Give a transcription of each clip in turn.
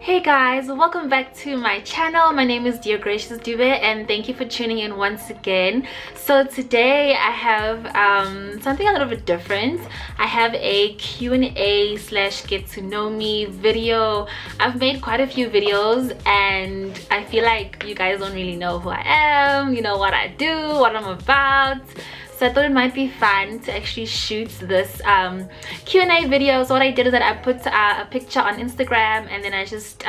Hey guys, welcome back to my channel. My name is Deogracious Dube and thank you for tuning in once again. So today I have something a little bit different. I have a Q&A slash get to know me video. I've made quite a few videos and I feel like you guys don't really know who I am, you know, what I do, what I'm about. So I thought it might be fun to actually shoot this Q&A video. So what I did is that I put a picture on Instagram and then I just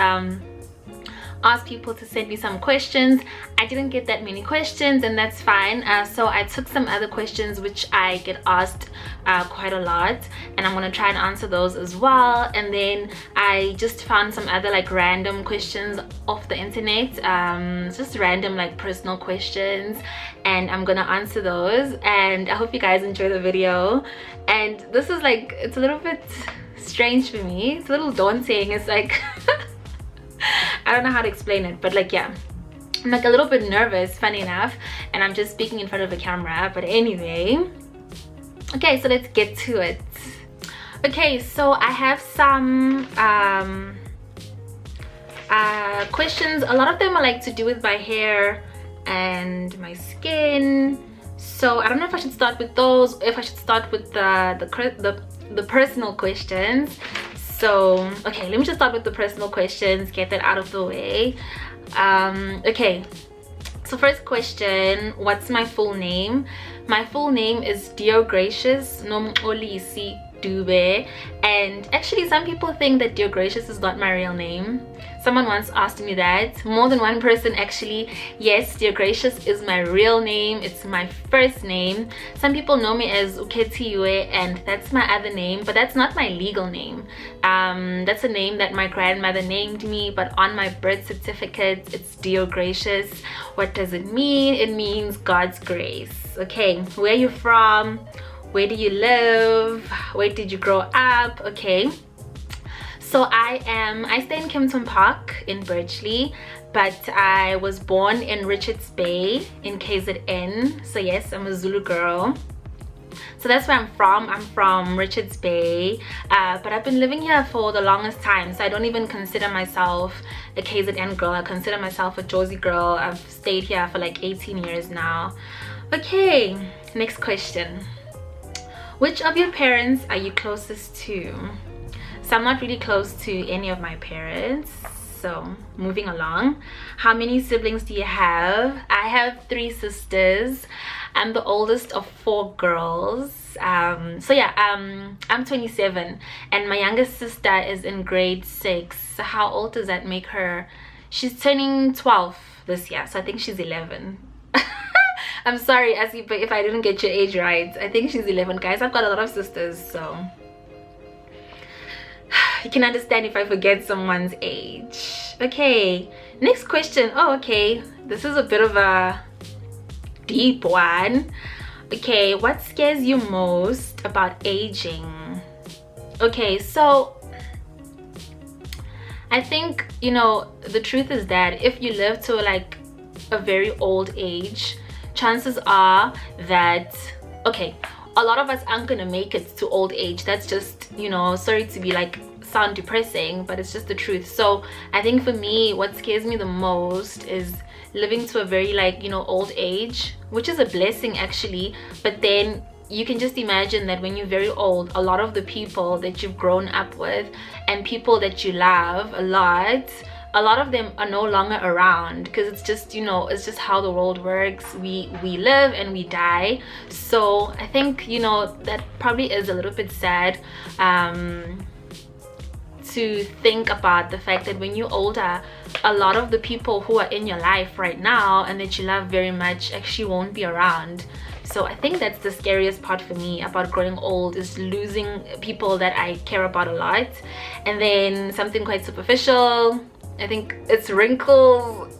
asked people to send me some questions. I didn't get that many questions and that's fine. So I took some other questions which I get asked quite a lot and I'm gonna try and answer those as well. And then I just found some other like random questions off the internet, just random like personal questions, and I'm gonna answer those. And I hope you guys enjoy the video. And this is like, it's a little bit strange for me, it's a little daunting. It's like I don't know how to explain it, but like, yeah, I'm like a little bit nervous, funny enough, and I'm just speaking in front of a camera. But anyway, okay, so let's get to it. Okay, so I have some questions. A lot of them are like to do with my hair and my skin, so I don't know if I should start with those, if I should start with the personal questions. So okay, let me just start with the personal questions, get that out of the way. Okay, so first question, what's my full name? My full name is Deogracious Nomolisi Dube, and actually some people think that Deogracious is not my real name. Someone once asked me that, more than one person actually. Yes, Deogracious is my real name, it's my first name. Some people know me as Uketiwe and that's my other name, but that's not my legal name. That's a name that my grandmother named me, but on my birth certificate it's Deogracious. What does it mean? It means God's grace. Okay, where are you from? Where do you live? Where did you grow up? Okay, so I stay in Kempton Park in Birchley, but I was born in Richards Bay in KZN. So yes, I'm a Zulu girl. So that's where I'm from. I'm from Richards Bay, but I've been living here for the longest time, so I don't even consider myself a KZN girl. I consider myself a Jozi girl. I've stayed here for like 18 years now. Okay, next question. Which of your parents are you closest to? So I'm not really close to any of my parents. So moving along, how many siblings do you have? I have 3 sisters. I'm the oldest of 4 girls. So yeah, I'm 27 and my youngest sister is in grade 6. So how old does that make her? She's turning 12 this year, so I think she's 11. I'm sorry, but if I didn't get your age right, I think she's 11. Guys, I've got a lot of sisters, so you can understand if I forget someone's age. Okay, next question. Oh, okay, this is a bit of a deep one. Okay, what scares you most about aging? Okay, so I think, you know, the truth is that if you live to like a very old age, chances are that, okay, a lot of us aren't gonna make it to old age. That's just, you know, sorry to be like sound depressing, but it's just the truth. So I think for me, what scares me the most is living to a very like, you know, old age, which is a blessing actually. But then you can just imagine that when you're very old, a lot of the people that you've grown up with and people that you love a lot of them are no longer around, because it's just, you know, it's just how the world works. We live and we die. So I think, you know, that probably is a little bit sad to think about the fact that when you're older, a lot of the people who are in your life right now and that you love very much actually won't be around. So I think that's the scariest part for me about growing old, is losing people that I care about a lot. And then something quite superficial, I think it's wrinkles.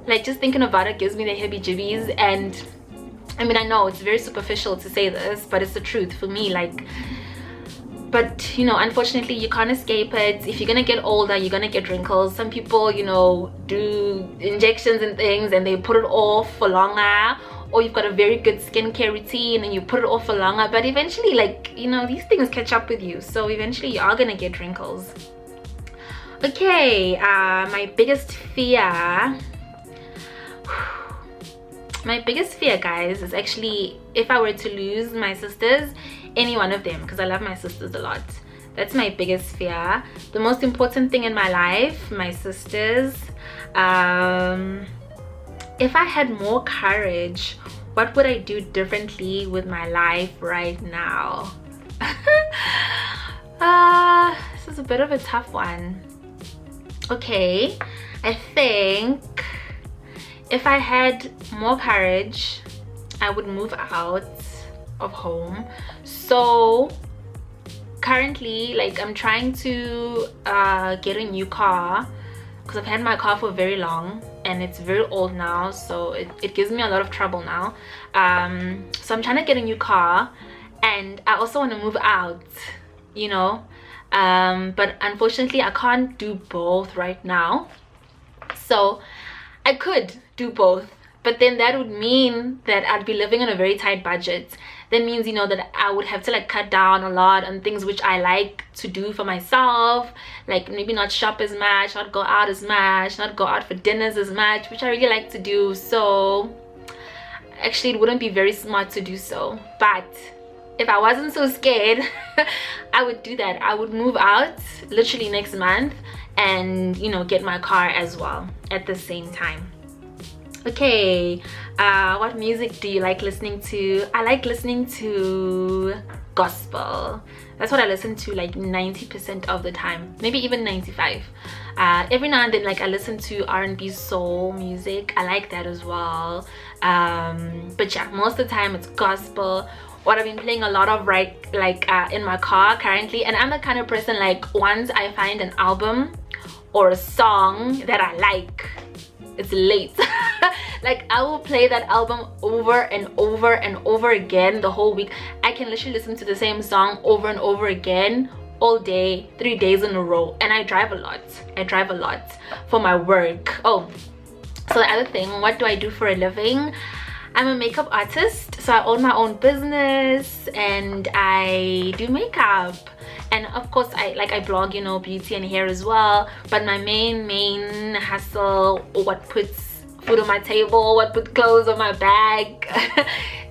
Like just thinking about it gives me the heebie-jeebies. And I mean, I know it's very superficial to say this, but it's the truth for me. Like, but you know, unfortunately you can't escape it. If you're gonna get older, you're gonna get wrinkles. Some people, you know, do injections and things and they put it off for longer, or you've got a very good skincare routine and you put it off for longer, but eventually, like, you know, these things catch up with you, so eventually you are gonna get wrinkles. Okay, my biggest fear. My biggest fear, guys, is actually if I were to lose my sisters, any one of them, because I love my sisters a lot. That's my biggest fear. The most important thing in my life, my sisters. If I had more courage, what would I do differently with my life right now? This is a bit of a tough one. Okay, I think if I had more courage, I would move out of home. So currently, like, I'm trying to get a new car because I've had my car for very long and it's very old now, so it gives me a lot of trouble now. So I'm trying to get a new car, and I also want to move out, you know, but unfortunately I can't do both right now. So I could do both, but then that would mean that I'd be living on a very tight budget. That means, you know, that I would have to like cut down a lot on things which I like to do for myself, like maybe not shop as much, not go out as much, not go out for dinners as much, which I really like to do. So actually it wouldn't be very smart to do so, but if I wasn't so scared, I would do that. I would move out literally next month and, you know, get my car as well at the same time. Okay, what music do you like listening to? I like listening to gospel. That's what I listen to like 90% of the time, maybe even 95. Every now and then, like, I listen to R&B soul music. I like that as well. But yeah, most of the time it's gospel. What I've been playing a lot of in my car currently, and I'm the kind of person, like, once I find an album or a song that I like, it's late. Like, I will play that album over and over and over again the whole week. I can literally listen to the same song over and over again all day, 3 days in a row. And I drive a lot. I drive a lot for my work. Oh, so the other thing, what do I do for a living? I'm a makeup artist, so I own my own business and I do makeup. And of course I blog, you know, beauty and hair as well. But my main hustle, or what puts food on my table, what puts clothes on my bag,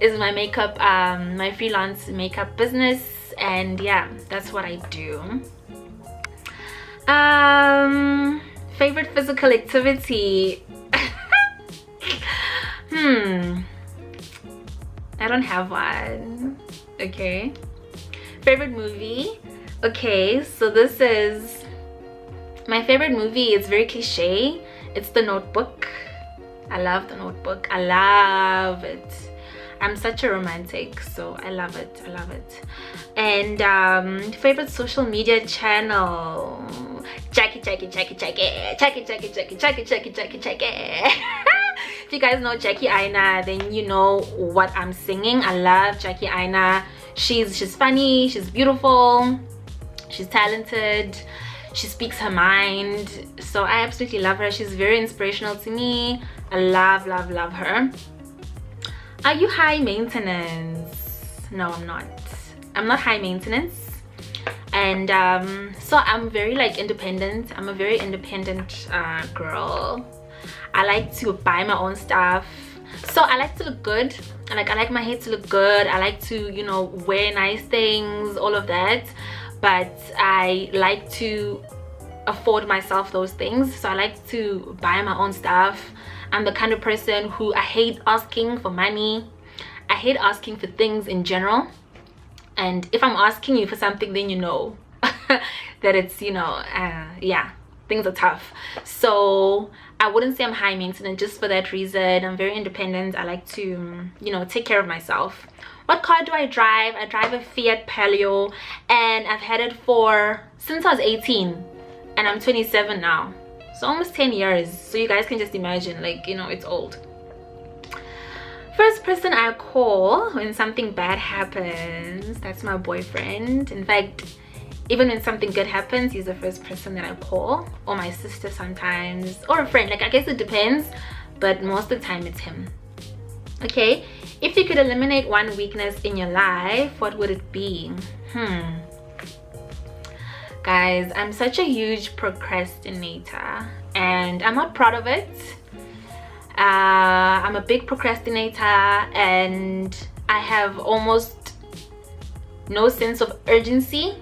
is my makeup, my freelance makeup business. And yeah, that's what I do. Favorite physical activity. I don't have one. Okay. Favorite movie. Okay, so this is my favorite movie. It's very cliche. It's The Notebook. I love The Notebook. I love it. I'm such a romantic, so I love it. I love it. And favorite social media channel. Jackie. If you guys know Jackie Aina, then you know what I'm singing. I love Jackie Aina. She's funny, she's beautiful, she's talented, she speaks her mind. So I absolutely love her. She's very inspirational to me. I love her. Are you high maintenance? No, I'm not. I'm not high maintenance. And so I'm very like independent. I'm a very independent girl. I like to buy my own stuff. So I like to look good. I like my hair to look good. I like to, you know, wear nice things, all of that. But I like to afford myself those things. So I like to buy my own stuff. I'm the kind of person who, I hate asking for money. I hate asking for things in general. And if I'm asking you for something, then you know that it's, you know, yeah, things are tough. So I wouldn't say I'm high maintenance just for that reason. I'm very independent. I like to, you know, take care of myself. What car do I drive? I drive a Fiat Palio, and I've had it since I was 18, and I'm 27 now. So almost 10 years. So you guys can just imagine, like, you know, it's old. First person I call when something bad happens, that's my boyfriend. In fact, even when something good happens, he's the first person that I call. Or my sister sometimes, or a friend. Like, I guess it depends, but most of the time it's him. Okay, if you could eliminate one weakness in your life, what would it be? Guys, I'm such a huge procrastinator and I'm not proud of it. I'm a big procrastinator and I have almost no sense of urgency.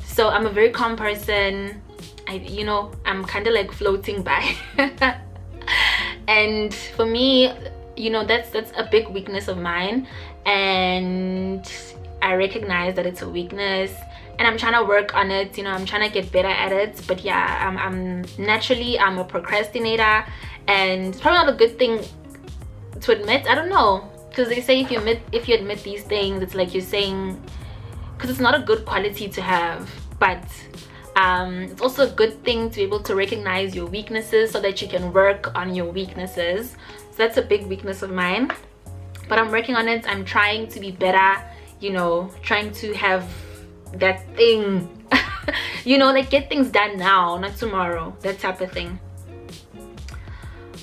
So I'm a very calm person. I'm kind of like floating by. And for me, that's a big weakness of mine, and I recognize that it's a weakness and I'm trying to work on it. I'm trying to get better at it. But yeah, I'm naturally a procrastinator, and it's probably not a good thing to admit. I don't know, because they say if you admit these things, it's like you're saying, because it's not a good quality to have, but it's also a good thing to be able to recognize your weaknesses so that you can work on your weaknesses. So that's a big weakness of mine, but I'm working on it. I'm trying to be better, trying to have that thing like get things done now, not tomorrow, that type of thing.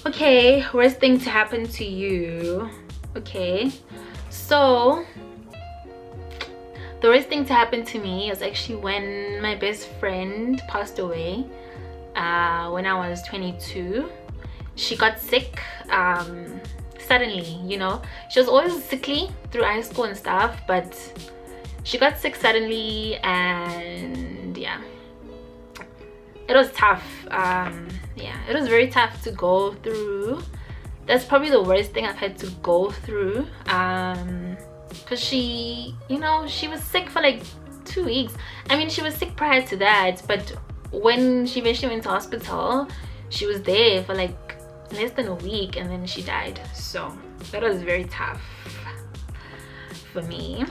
Okay, worst thing to happen to you. Okay, so the worst thing to happen to me was actually when my best friend passed away when I was 22. She got sick suddenly. She was always sickly through high school and stuff, but she got sick suddenly, and yeah, it was tough. It was very tough to go through. That's probably the worst thing I've had to go through, because she was sick for like 2 weeks. I mean, she was sick prior to that, but when she eventually went to hospital, she was there for like less than a week and then she died. So that was very tough for me.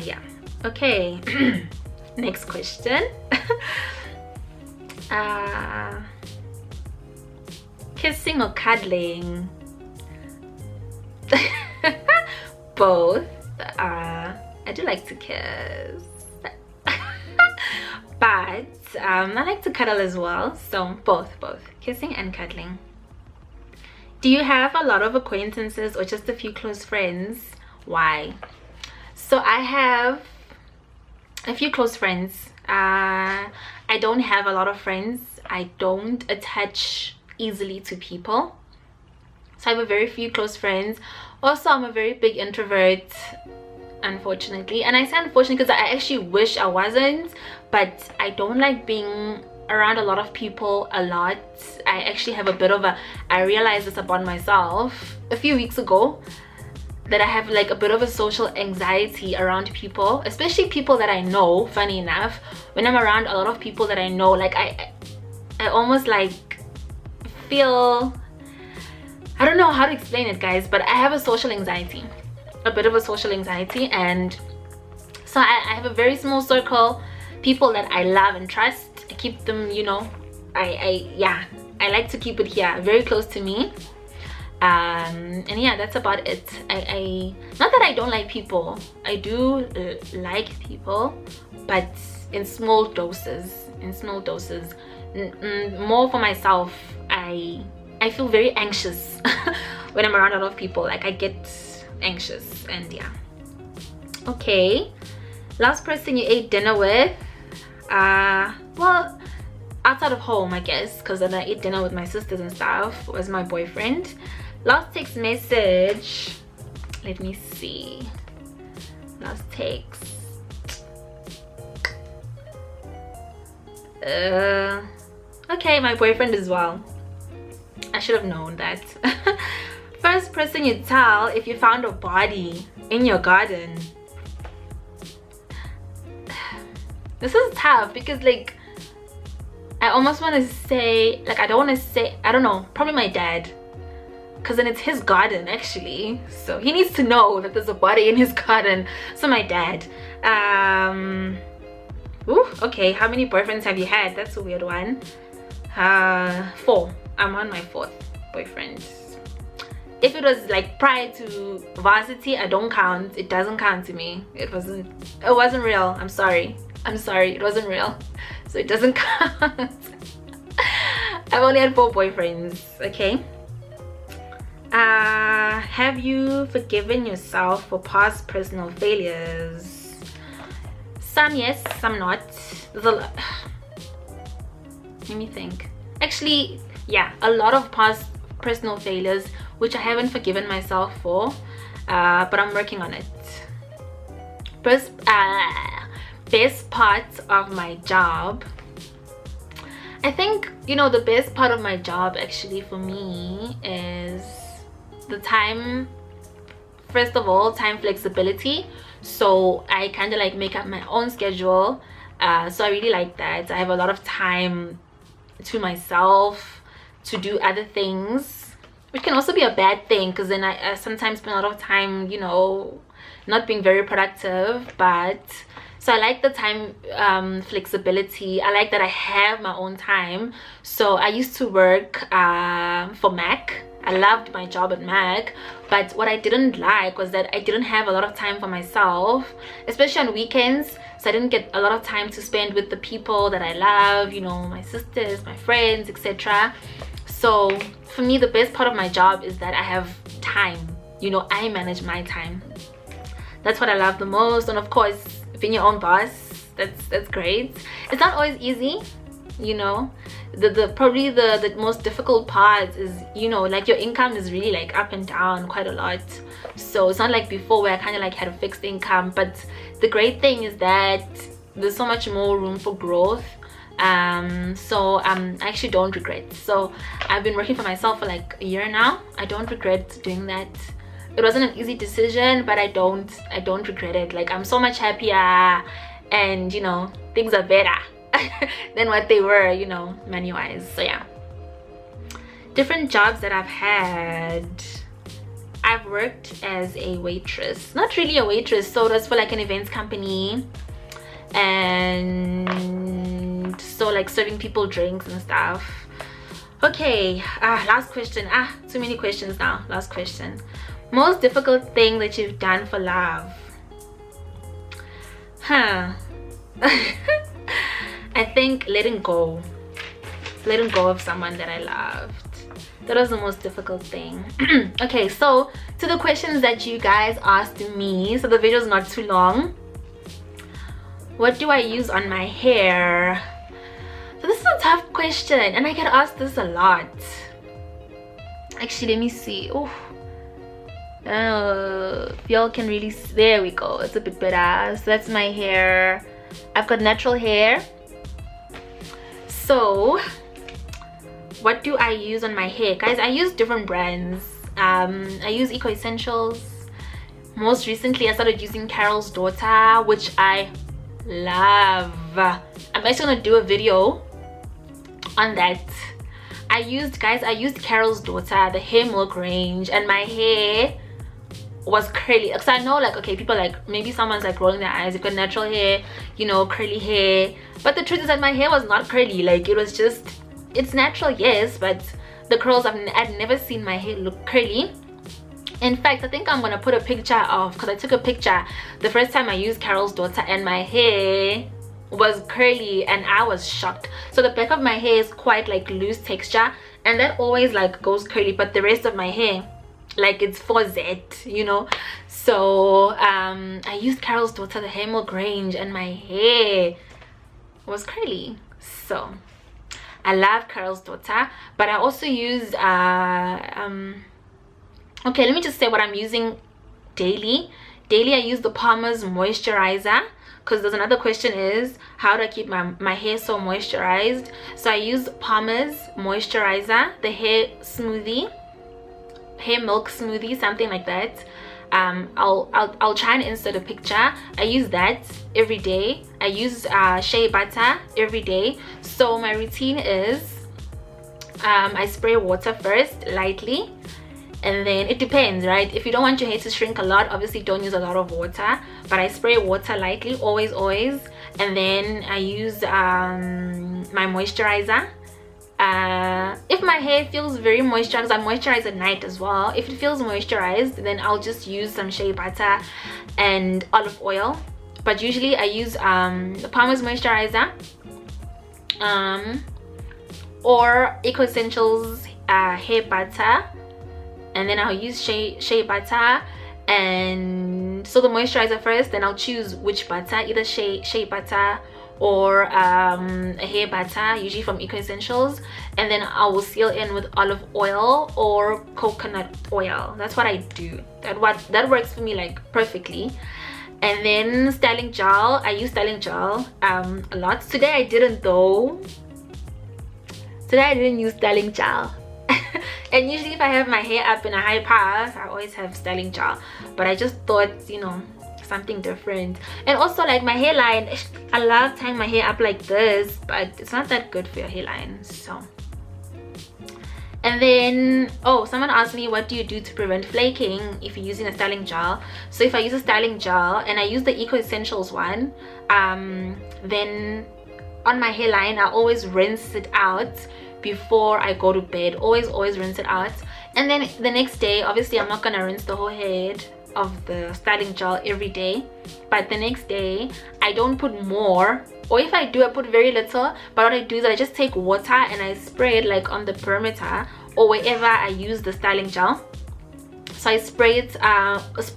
Yeah, okay. Next question. Kissing or cuddling? Both. I do like to kiss, but I like to cuddle as well. So both kissing and cuddling. Do you have a lot of acquaintances or just a few close friends? Why? So I have a few close friends. I don't have a lot of friends. I don't attach easily to people, so I have a very few close friends. Also, I'm a very big introvert, unfortunately. And I say unfortunately because I actually wish I wasn't, but I don't like being around a lot of people a lot. I actually have a bit of I realized this about myself a few weeks ago, that I have like a bit of a social anxiety around people, especially people that I know. Funny enough, when I'm around a lot of people that I know, like I almost like feel, I don't know how to explain it, guys, but I have a social anxiety, a bit of a social anxiety. And so I have a very small circle, people that I love and trust. I keep them, I like to keep it here, very close to me. And yeah, that's about it. I not that I don't like people, I do like people, but in small doses. More for myself. I feel very anxious when I'm around a lot of people. Like I get anxious. And yeah, okay, last person you ate dinner with? Well, outside of home, I guess, because then I ate dinner with my sisters and stuff, was my boyfriend. Last text message, let me see. Last text, okay, my boyfriend as well. I should have known that. First person you tell if you found a body in your garden. This is tough because like I almost want to say, like I don't want to say, I don't know, probably my dad, because then it's his garden actually, so he needs to know that there's a body in his garden. So my dad. Okay, how many boyfriends have you had? That's a weird one. 4. I'm on my 4th boyfriend. If it was like prior to varsity, I don't count. It doesn't count to me. It wasn't real. I'm sorry, it wasn't real, so it doesn't count. I've only had 4 boyfriends. Okay. Have you forgiven yourself for past personal failures? Some yes, some not. there's a lot. Let me think. Actually, yeah, a lot of past personal failures which I haven't forgiven myself for, but I'm working on it. Best parts of my job. I think, you know, the best part of my job actually for me is the time. First of all, time flexibility. So I kind of like make up my own schedule. So I really like that. I have a lot of time to myself to do other things, which can also be a bad thing, because then I sometimes spend a lot of time, you know, not being very productive. But so I like the time flexibility. I like that I have my own time. So I used to work for Mac. I loved my job at Mac, but what I didn't like was that I didn't have a lot of time for myself, especially on weekends. So I didn't get a lot of time to spend with the people that I love, you know, my sisters, my friends, etc. So for me, the best part of my job is that I have time. You know, I manage my time. That's what I love the most. And of course, being your own boss, that's great. It's not always easy, you know. Probably the most difficult part is, you know, like your income is really like up and down quite a lot. So it's not like before where I kind of like had a fixed income. But the great thing is that there's so much more room for growth. So I actually don't regret. So I've been working for myself for like a year now. I don't regret doing that. It wasn't an easy decision, but I don't regret it. Like, I'm so much happier, and you know, things are better than what they were, you know, money wise. So yeah, different jobs that I've had. I've worked as a waitress, not really a waitress, so it was for like an events company, and so like serving people drinks and stuff. Okay, last question. Too many questions now. Last question. Most difficult thing that you've done for love? I think letting go of someone that I loved. That was the most difficult thing. Okay, so to the questions that you guys asked me, so the video is not too long. What do I use on my hair? So this is a tough question, and I get asked this a lot. Actually, let me see. Y'all can really see. There we go. It's a bit better. So that's my hair. I've got natural hair. So what do I use on my hair, guys? I use different brands. I use Eco Essentials. Most recently I started using Carol's Daughter, which I love. I'm actually gonna do a video on that. I used Carol's Daughter, the hair milk range, and my hair was curly. Because I know, like, okay, people like, maybe someone's like rolling their eyes, you've got natural hair, you know, curly hair, but the truth is that my hair was not curly. Like, it was just, it's natural, yes, but the curls, I'd never seen my hair look curly. In fact, I think I'm gonna put a picture of, because I took a picture the first time I used Carol's Daughter, and my hair was curly and I was shocked. So the back of my hair is quite like loose texture, and that always like goes curly, but the rest of my hair, like, it's 4Z, you know. So I used Carol's Daughter, the hair milk range, and my hair was curly. So I love Carol's Daughter, but I also use okay, let me just say what I'm using daily. I use the Palmer's moisturizer, because there's another question is, how do I keep my hair so moisturized? So I use Palmer's moisturizer, the hair milk smoothie, something like that. I'll try and insert a picture. I use that every day. I use shea butter every day. So my routine is I spray water first lightly, and then it depends, right? If you don't want your hair to shrink a lot, obviously don't use a lot of water, but I spray water lightly, always, and then I use my moisturizer. If my hair feels very moisturized, I moisturize at night as well. If it feels moisturized, then I'll just use some shea butter and olive oil, but usually I use the Palmer's moisturizer or Eco Essentials hair butter, and then I'll use shea butter. And so the moisturizer first, then I'll choose which butter, either shea butter or a hair butter, usually from Eco Essentials, and then I will seal in with olive oil or coconut oil. That's what I do. That works for me like perfectly. And then styling gel, I use styling gel a lot. Today I didn't though. Today I didn't use styling gel. And usually if I have my hair up in a high puff, I always have styling gel, but I just thought, you know, something different. And also like my hairline, I love tying my hair up like this, but it's not that good for your hairline. So, and then someone asked me, what do you do to prevent flaking if you're using a styling gel? So if I use a styling gel and I use the Eco Essentials one, then on my hairline I always rinse it out before I go to bed. Always rinse it out, and then the next day, obviously I'm not gonna rinse the whole head of the styling gel every day, but the next day I don't put more, or if I do, I put very little. But what I do is I just take water and I spray it like on the perimeter or wherever I use the styling gel. So I spray it,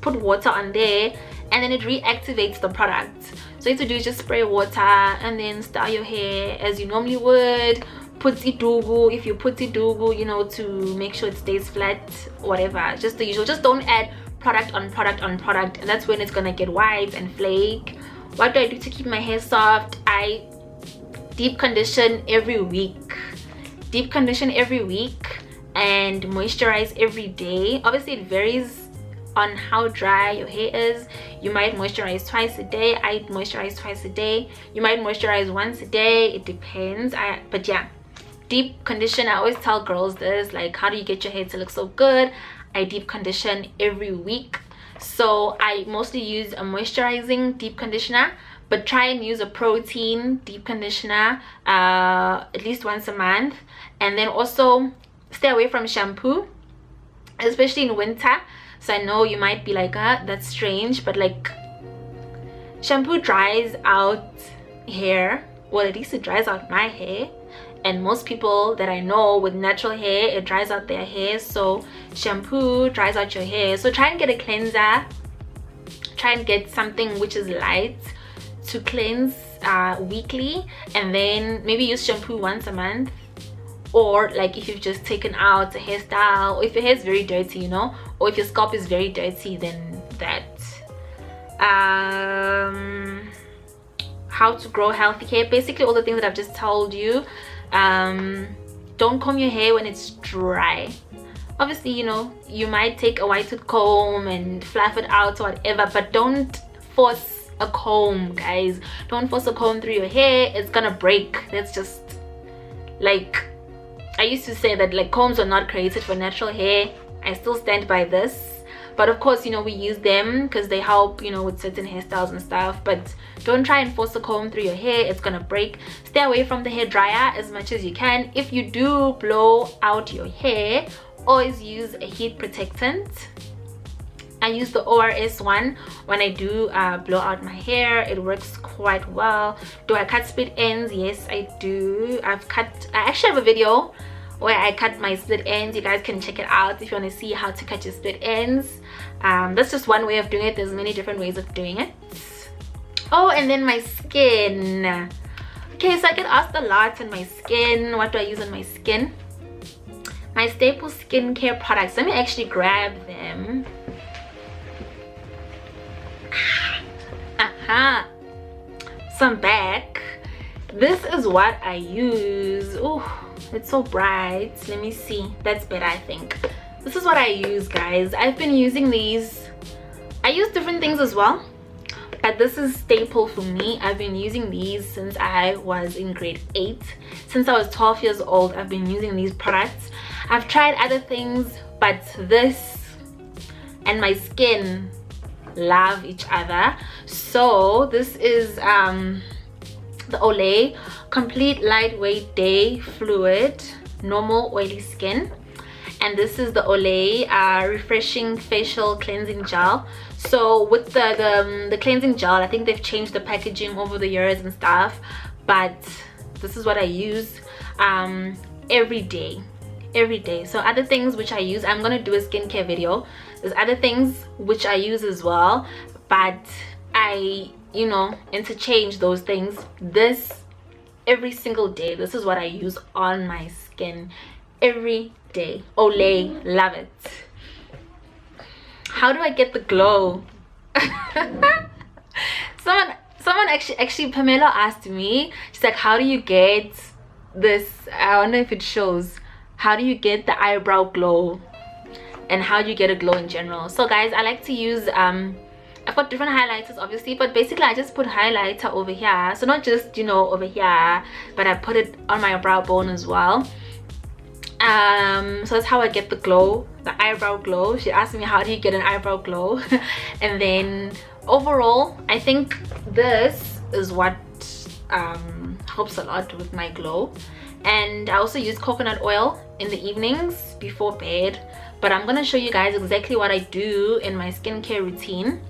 put water on there, and then it reactivates the product. So what you do is just spray water and then style your hair as you normally would. Put Dube, if you put Dube, you know, to make sure it stays flat, whatever, just the usual. Just don't add product on product on product, and that's when it's gonna get white and flake. What do I do to keep my hair soft? I deep condition every week. Deep condition every week and moisturize every day. Obviously it varies on how dry your hair is. You might moisturize twice a day. I moisturize twice a day. You might moisturize once a day. It depends. But yeah, deep condition. I always tell girls this, like, how do you get your hair to look so good? I deep condition every week. So I mostly use a moisturizing deep conditioner, but try and use a protein deep conditioner at least once a month. And then also stay away from shampoo, especially in winter. So I know you might be like, that's strange, but like, shampoo dries out hair. Well, at least it dries out my hair, and most people that I know with natural hair, it dries out their hair. So shampoo dries out your hair. So try and get a cleanser. Try and get something which is light to cleanse weekly, and then maybe use shampoo once a month. Or like if you've just taken out a hairstyle, or if your hair is very dirty, you know, or if your scalp is very dirty, then that. How to grow healthy hair, basically all the things that I've just told you. Don't comb your hair when it's dry. Obviously, you know, you might take a white tooth comb and fluff it out or whatever, but don't force a comb, guys. Don't force a comb through your hair. It's gonna break. That's just like, I used to say that like combs are not created for natural hair. I still stand by this. But of course, you know, we use them because they help, you know, with certain hairstyles and stuff. But don't try and force a comb through your hair. It's gonna break. Stay away from the hair dryer as much as you can. If you do blow out your hair, always use a heat protectant. I use the ORS one when I do blow out my hair. It works quite well. Do I cut split ends? Yes, I do. I actually have a video where I cut my split ends. You guys can check it out if you want to see how to cut your split ends. That's just one way of doing it. There's many different ways of doing it. Oh, and then my skin. Okay, so I get asked a lot on my skin. What do I use on my skin? My staple skincare products. Let me actually grab them. So I'm back. This is what I use. Oh, it's so bright. Let me see. That's better, I think. This is what I use, guys. I've been using these. I use different things as well, but this is staple for me. I've been using these since I was in grade 8. Since I was 12 years old, I've been using these products. I've tried other things, but this and my skin love each other. So this is the Olay Complete Lightweight Day Fluid Normal Oily Skin, and this is the Olay Refreshing Facial Cleansing Gel. So with the cleansing gel, I think they've changed the packaging over the years and stuff, but this is what I use every day. So other things which I use, I'm gonna do a skincare video. There's other things which I use as well, but I you know, interchange those things. This every single day, this is what I use on my skin every day. Olay, love it. How do I get the glow? someone actually Pamela asked me, she's like, how do you get this? I wonder if it shows. How do you get the eyebrow glow, and how do you get a glow in general? So guys, I like to use I've got different highlighters obviously, but basically I just put highlighter over here, so not just, you know, over here, but I put it on my brow bone as well. So that's how I get the glow, the eyebrow glow. She asked me, how do you get an eyebrow glow? And then overall, I think this is what helps a lot with my glow. And I also use coconut oil in the evenings before bed, but I'm gonna show you guys exactly what I do in my skincare routine.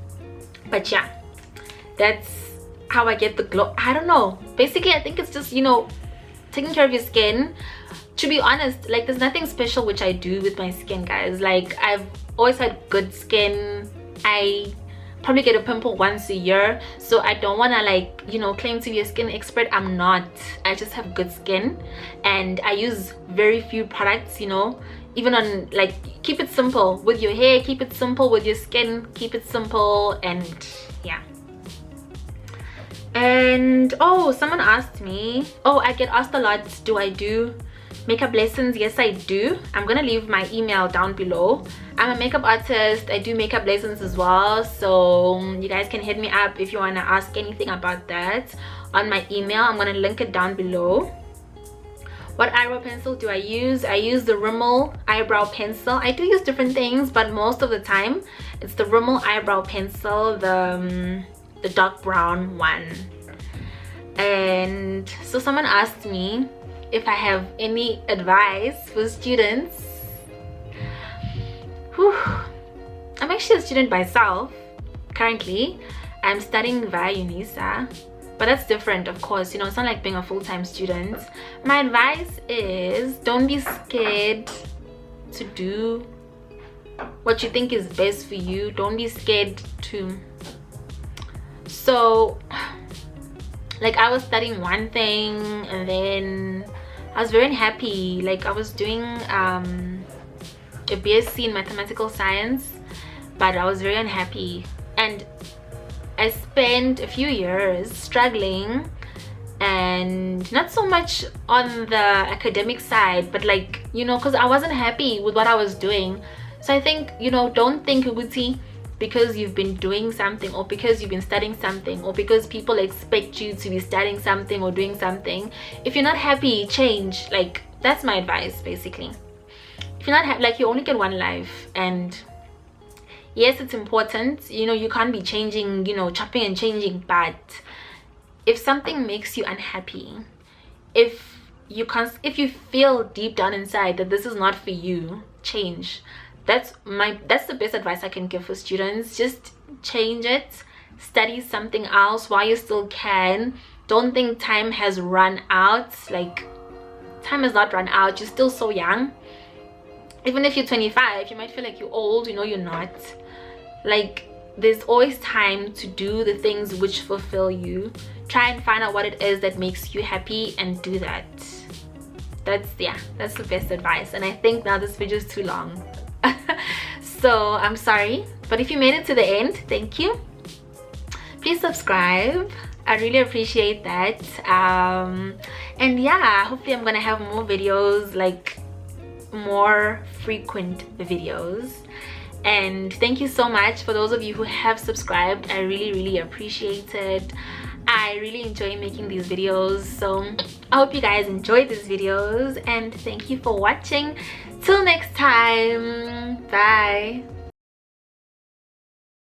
But yeah, that's how I get the glow. I don't know, basically I think it's just, you know, taking care of your skin. To be honest, like, there's nothing special which I do with my skin, guys. Like, I've always had good skin. I probably get a pimple once a year, so I don't want to, like, you know, claim to be a skin expert. I'm not. I just have good skin, and I use very few products, you know, even on, like, keep it simple with your hair, keep it simple with your skin, keep it simple. And yeah. And oh, someone asked me, oh, I get asked a lot, do I do makeup lessons? Yes, I do. I'm gonna leave my email down below. I'm a makeup artist. I do makeup lessons as well, so you guys can hit me up if you want to ask anything about that on my email. I'm gonna link it down below. What eyebrow pencil do I use? I use the Rimmel eyebrow pencil. I do use different things, but most of the time it's the Rimmel eyebrow pencil, the dark brown one. And so someone asked me if I have any advice for students. Whew. I'm actually a student myself currently. I'm studying via UNISA, but that's different, of course, you know, it's not like being a full-time student. My advice is, don't be scared to do what you think is best for you. Don't be scared to, so like, I was studying one thing and then I was very unhappy. Like, I was doing a BSc in mathematical science, but I was very unhappy, and I spent a few years struggling, and not so much on the academic side, but, like, you know, because I wasn't happy with what I was doing. So I think, you know, don't think Uguti because you've been doing something, or because you've been studying something, or because people expect you to be studying something or doing something. If you're not happy, change. Like, that's my advice basically. If you're not happy, like, you only get one life, and yes, it's important, you know, you can't be changing, you know, chopping and changing, but if something makes you unhappy, if you feel deep down inside that this is not for you, change. That's the best advice I can give for students. Just change it, study something else while you still can. Don't think time has run out. Like, time has not run out. You're still so young. Even if you're 25, you might feel like you're old, you know, you're not. Like, there's always time to do the things which fulfill you. Try and find out what it is that makes you happy and do that. That's the best advice. And I think now this video is too long. So I'm sorry, but if you made it to the end, thank you. Please subscribe. I really appreciate that. And yeah, hopefully I'm gonna have more videos, like more frequent videos. And thank you so much for those of you who have subscribed. I really appreciate it. I really enjoy making these videos, so I hope you guys enjoyed these videos, and thank you for watching. Till next time, bye.